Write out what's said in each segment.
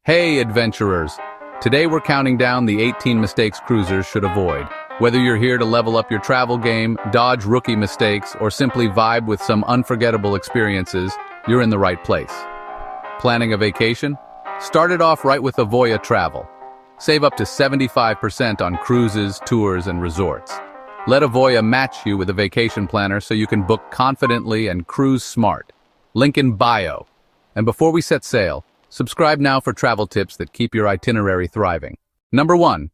Hey adventurers! Today we're counting down the 18 mistakes cruisers should avoid. Whether you're here to level up your travel game, dodge rookie mistakes, or simply vibe with some unforgettable experiences, you're in the right place. Planning a vacation? Start it off right with Avoya Travel. Save up to 75% on cruises, tours, and resorts. Let Avoya match you with a vacation planner so you can book confidently and cruise smart. Link in bio. And before we set sail, subscribe now for travel tips that keep your itinerary thriving. Number 1.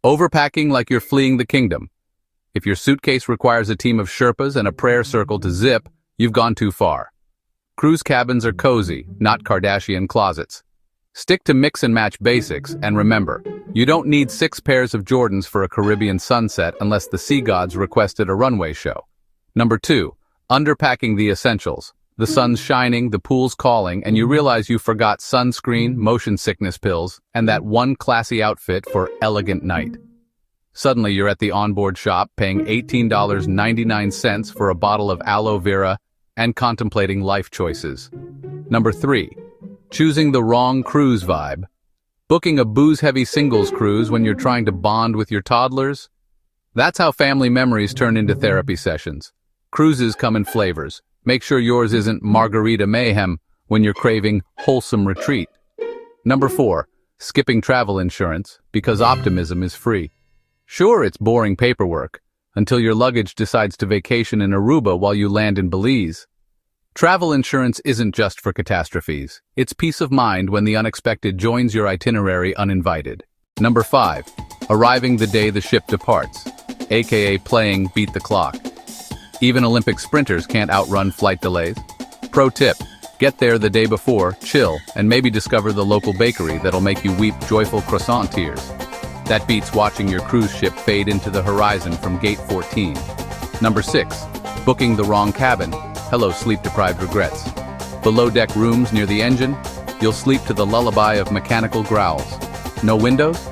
Overpacking like you're fleeing the kingdom. If your suitcase requires a team of Sherpas and a prayer circle to zip, you've gone too far. Cruise cabins are cozy, not Kardashian closets. Stick to mix and match basics, and remember, you don't need 6 pairs of Jordans for a Caribbean sunset unless the sea gods requested a runway show. Number 2. Underpacking the essentials. The sun's shining, the pool's calling, and you realize you forgot sunscreen, motion sickness pills, and that one classy outfit for elegant night. Suddenly you're at the onboard shop paying $18.99 for a bottle of aloe vera and contemplating life choices. Number 3. Choosing the wrong cruise vibe. Booking a booze-heavy singles cruise when you're trying to bond with your toddlers? That's how family memories turn into therapy sessions. Cruises come in flavors. Make sure yours isn't margarita mayhem when you're craving wholesome retreat. Number 4. Skipping travel insurance because optimism is free. Sure, it's boring paperwork until your luggage decides to vacation in Aruba while you land in Belize. Travel insurance isn't just for catastrophes. It's peace of mind when the unexpected joins your itinerary uninvited. Number 5. Arriving the day the ship departs, aka playing beat the clock. Even Olympic sprinters can't outrun flight delays. Pro tip, get there the day before, chill, and maybe discover the local bakery that'll make you weep joyful croissant tears. That beats watching your cruise ship fade into the horizon from gate 14. Number 6. Booking the wrong cabin. Hello sleep-deprived regrets. Below-deck rooms near the engine? You'll sleep to the lullaby of mechanical growls. No windows?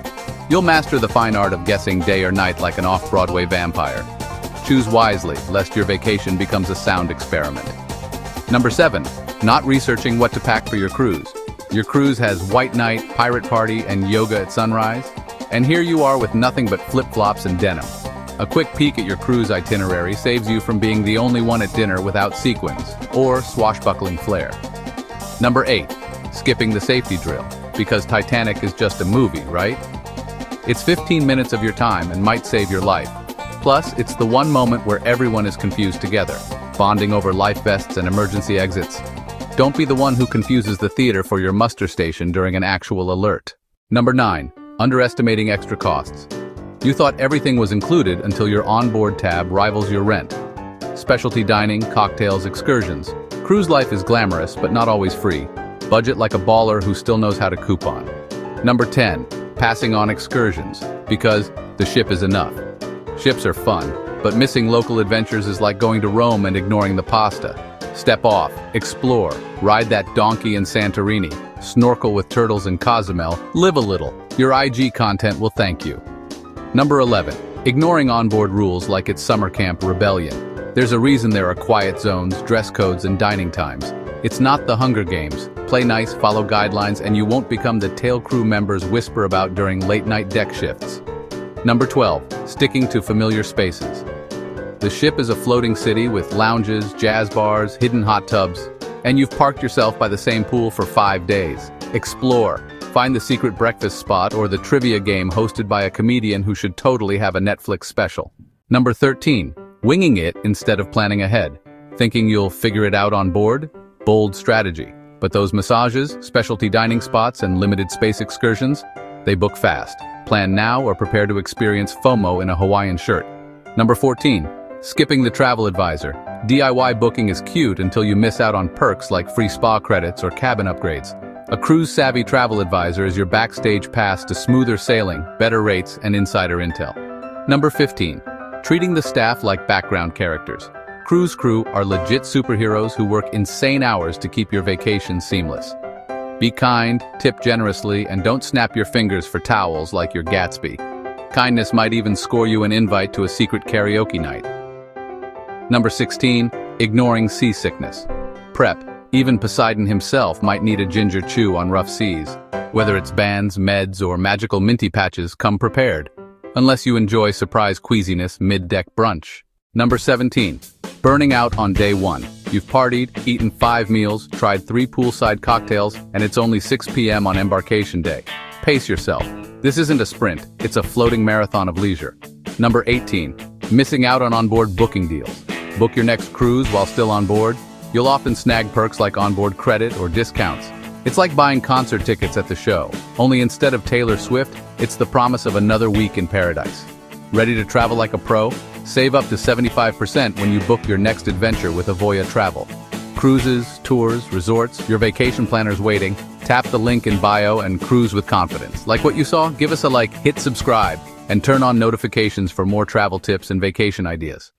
You'll master the fine art of guessing day or night like an off-Broadway vampire. Choose wisely, lest your vacation becomes a sound experiment. Number 7. Not researching what to pack for your cruise. Your cruise has white night, pirate party, and yoga at sunrise. And here you are with nothing but flip-flops and denim. A quick peek at your cruise itinerary saves you from being the only one at dinner without sequins or swashbuckling flair. Number 8. Skipping the safety drill, because Titanic is just a movie, right? It's 15 minutes of your time and might save your life. Plus, it's the one moment where everyone is confused together, bonding over life vests and emergency exits. Don't be the one who confuses the theater for your muster station during an actual alert. Number 9. Underestimating extra costs. You thought everything was included until your onboard tab rivals your rent. Specialty dining, cocktails, excursions. Cruise life is glamorous, but not always free. Budget like a baller who still knows how to coupon. Number 10. Passing on excursions, because the ship is enough. Ships are fun, but missing local adventures is like going to Rome and ignoring the pasta. Step off, explore, ride that donkey in Santorini, snorkel with turtles in Cozumel, live a little. Your IG content will thank you. Number 11. Ignoring onboard rules like it's summer camp rebellion. There's a reason there are quiet zones, dress codes, and dining times. It's not the Hunger Games. Play nice, follow guidelines, and you won't become the tail crew members whisper about during late-night deck shifts. Number 12. Sticking to familiar spaces. The ship is a floating city with lounges, jazz bars, hidden hot tubs, and you've parked yourself by the same pool for 5 days. Explore. Find the secret breakfast spot or the trivia game hosted by a comedian who should totally have a Netflix special. Number 13. Winging it instead of planning ahead. Thinking you'll figure it out on board? Bold strategy. But those massages, specialty dining spots, and limited space excursions? They book fast. Plan now or prepare to experience FOMO in a Hawaiian shirt. Number 14. Skipping the travel advisor. DIY booking is cute until you miss out on perks like free spa credits or cabin upgrades. A cruise-savvy travel advisor is your backstage pass to smoother sailing, better rates, and insider intel. Number 15. Treating the staff like background characters. Cruise crew are legit superheroes who work insane hours to keep your vacation seamless. Be kind, tip generously, and don't snap your fingers for towels like you're Gatsby. Kindness might even score you an invite to a secret karaoke night. Number 16. Ignoring seasickness. Prep. Even Poseidon himself might need a ginger chew on rough seas. Whether it's bands, meds, or magical minty patches, come prepared. Unless you enjoy surprise queasiness mid-deck brunch. Number 17. Burning out on day 1. You've partied, eaten 5 meals, tried 3 poolside cocktails, and it's only 6 p.m. on embarkation day. Pace yourself. This isn't a sprint, it's a floating marathon of leisure. Number 18. Missing out on onboard booking deals. Book your next cruise while still on board. You'll often snag perks like onboard credit or discounts. It's like buying concert tickets at the show, only instead of Taylor Swift, it's the promise of another week in paradise. Ready to travel like a pro? Save up to 75% when you book your next adventure with Avoya Travel. Cruises, tours, resorts, your vacation planner's waiting. Tap the link in bio and cruise with confidence. Like what you saw? Give us a like, hit subscribe, and turn on notifications for more travel tips and vacation ideas.